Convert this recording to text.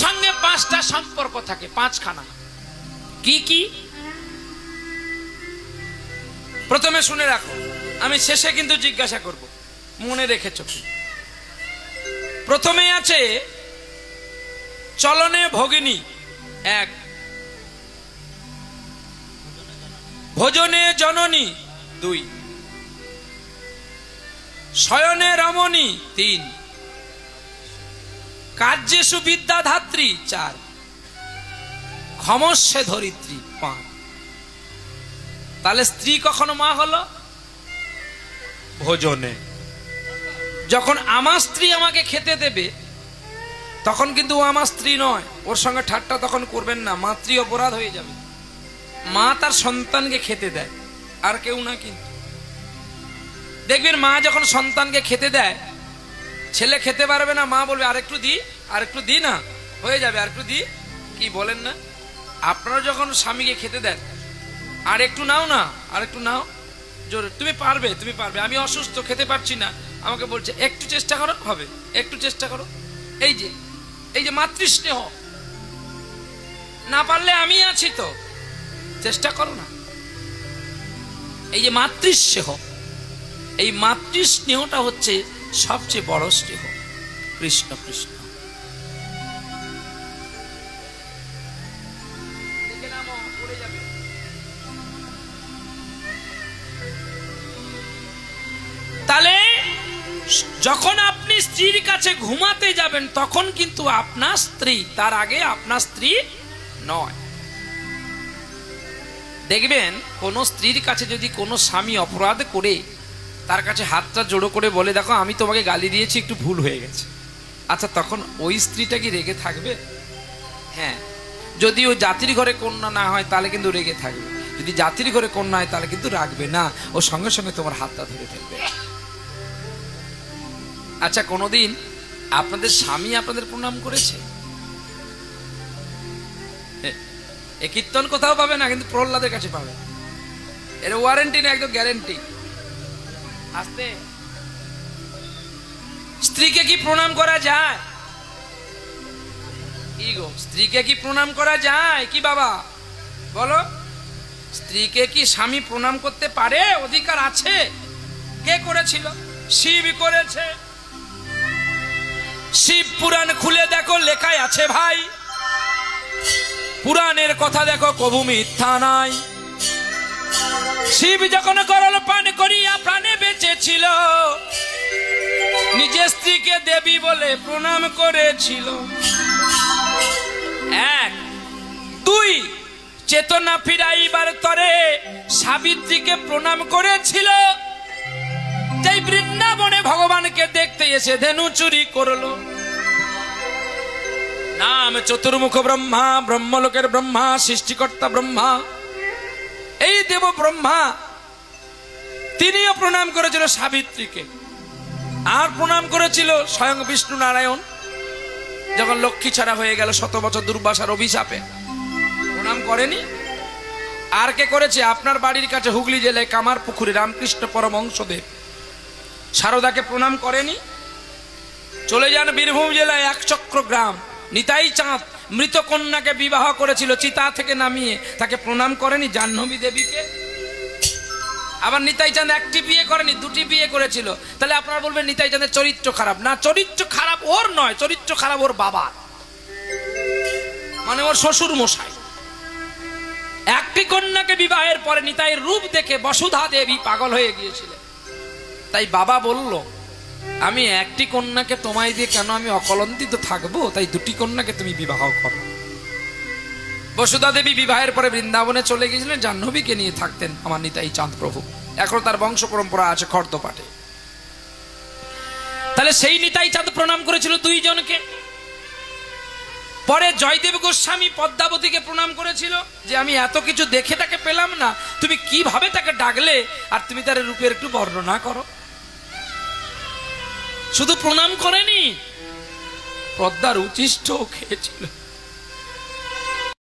সঙ্গে 5টা সম্পর্ক থাকে, 5খানা। কি কি? প্রথমে শুনে রাখো, আমি শেষে কিন্তু জিজ্ঞাসা করব, মনে রেখেছো কি? প্রথমে আছে চলনে ভগিনী 1, ভোজনে জননী 2, শয়নে রমণী 3, কার্যেষু বিদ্যাধাত্রী 4, ক্ষমস্যে ধরিত্রী 5। তাহলে স্ত্রী কখনো মা হলো? ভোজনে। যখন আমার স্ত্রী আমাকে খেতে দেবে তখন কিন্তু ও আমার স্ত্রী নয়, ওর সঙ্গে ঠাট্টা তখন করবেন না, মাতৃ অপরাধ হয়ে যাবে। মা তার সন্তানকে খেতে দেয়, আর কেউ না। কিন্তু দেখবেন মা যখন সন্তানকে খেতে দেয়, ছেলে খেতে পারবে না, মা বলবে আরেকটু দি না, হয়ে যাবে, আরেকটু দি। কি বলেন না? আপনারা যখন স্বামীকে খেতে দেন, আর একটু নাও না, আর একটু নাও, জোরে, তুমি পারবে, আমি অসুস্থ, খেতে পারছি না, আমাকে বলছে একটু চেষ্টা করো, হবে, একটু চেষ্টা করো। এই যে মাতৃস্নেহ, না পারলে আমি আছি তো, চেষ্টা করো না। এই যে মাতৃস্নেহ, এই মাতৃস্নেহটা হচ্ছে সবচেয়ে বড় স্নেহ। কৃষ্ণ কৃষ্ণ। তাহলে যখন আপনি স্ত্রীর কাছে ঘুমাতে যাবেন তখন কিন্তু আপনার স্ত্রী, তার আগে আপনার স্ত্রী নয়। দেখবেন কোন স্ত্রীর কাছে যদি কোনো স্বামী অপরাধ করে তার কাছে হাতটা জোড়ো করে বলে, দেখো আমি তোমাকে গালি দিয়েছি, একটু ভুল হয়ে গেছে, আচ্ছা, তখন ওই স্ত্রীটা কি রেগে থাকবে? হ্যাঁ, যদি ও জাতির ঘরে কন্যা না হয় তাহলে কিন্তু রেগে থাকবে, যদি জাতির ঘরে কন্যা হয় তাহলে কিন্তু রাখবে না, ও সঙ্গে সঙ্গে তোমার হাতটা ধরে ফেলবে। আচ্ছা, কোনোদিন আপনাদের স্বামী আপনাদের প্রণাম করেছে? এ কীর্তন কোথাও পাবে না, কিন্তু প্রহ্লাদের কাছে পাবে। এর ওয়ারেন্টি না, একদম গ্যারেন্টি। আসতে স্ত্রীকে কি প্রণাম করা যায়? কি গো, স্ত্রীকে কি প্রণাম করা যায় কি বাবা? বলো, স্ত্রীকে কি স্বামী প্রণাম করতে পারে? অধিকার আছে। কে করেছিল? শিব করেছে। শিব পুরাণ খুলে দেখো, লেখায় আছে ভাই, পুরাণের কথা দেখো, কবু মিথ্যা নাই। শিব যখন করল পান করিয়া প্রাণে বেঁচেছিল, নিজের স্ত্রীকে দেবী বলে প্রণাম করেছিল। 1, 2, চেতনা ফিরাইবার তরে সাবিত্রীকে প্রণাম করেছিল। যেই বৃন্দাবনে ভগবানকে দেখতে এসে ধেনু চুরি করলো। নাম চতুর্মুখ ব্রহ্মা, ব্রহ্মলোকের ব্রহ্মা, সৃষ্টিকর্তা ব্রহ্মা, এই দেব ব্রহ্মা, তিনিও প্রণাম করেছিল সাবিত্রীকে। আর প্রণাম করেছিল স্বয়ং বিষ্ণু নারায়ণ, যখন লক্ষ্মী ছাড়া হয়ে গেল 100 বছর দুর্বাসার অভিশাপে। প্রণাম করেনি? আর কে করেছে? আপনার বাড়ির কাছে হুগলি জেলায় কামার পুকুরে রামকৃষ্ণ পরমহংসদেব সারদাকে প্রণাম করেনি? চলে যান বীরভূম জেলায় 1 চক্র গ্রাম, নিতাই চাঁদ মৃত কন্যাকে বিবাহ করেছিল, চিতা থেকে নামিয়ে, তাকে প্রণাম করেনি জাহ্নবী দেবীকে? আবার নিতাই চাঁদ 1টি বিয়ে করেনি, 2টি বিয়ে করেছিল। তাহলে আপনারা বলবেন নিতাই চাঁদের চরিত্র খারাপ। না, চরিত্র খারাপ ওর নয়, চরিত্র খারাপ ওর বাবার, মানে ওর শ্বশুর মশাই। 1টি কন্যাকে বিবাহের পরে নিতাইয়ের রূপ দেখে বসুধা দেবী পাগল হয়ে গিয়েছিলেন। তাই বাবা বলল, আমি 1টি কন্যাকে তোমায় দিয়ে কেন আমি অকলঙ্কিত থাকবো, তাই 2টি কন্যাকে তুমি বিবাহ করো। বসুধা দেবী বিবাহের পরে বৃন্দাবনে চলে গিয়েছিলেন, জাহ্নবীকে নিয়ে থাকতেন আমার নিতাই চাঁদ প্রভু। এখন তার বংশ পরম্পরা আছে খর্দপাটে। তাহলে সেই নিতাই চাঁদ প্রণাম করেছিল 2 জনকে। পরে জয়দেব গোস্বামী পদ্মাবতীকে প্রণাম করেছিল, যে আমি এত কিছু দেখে তাকে পেলাম না, তুমি কিভাবে তাকে ডাকলে, আর তুমি তার রূপের একটু বর্ণনা করো। শুধু প্রণাম করেনি, পদ্মার উচ্ছিষ্ট খেয়েছিল।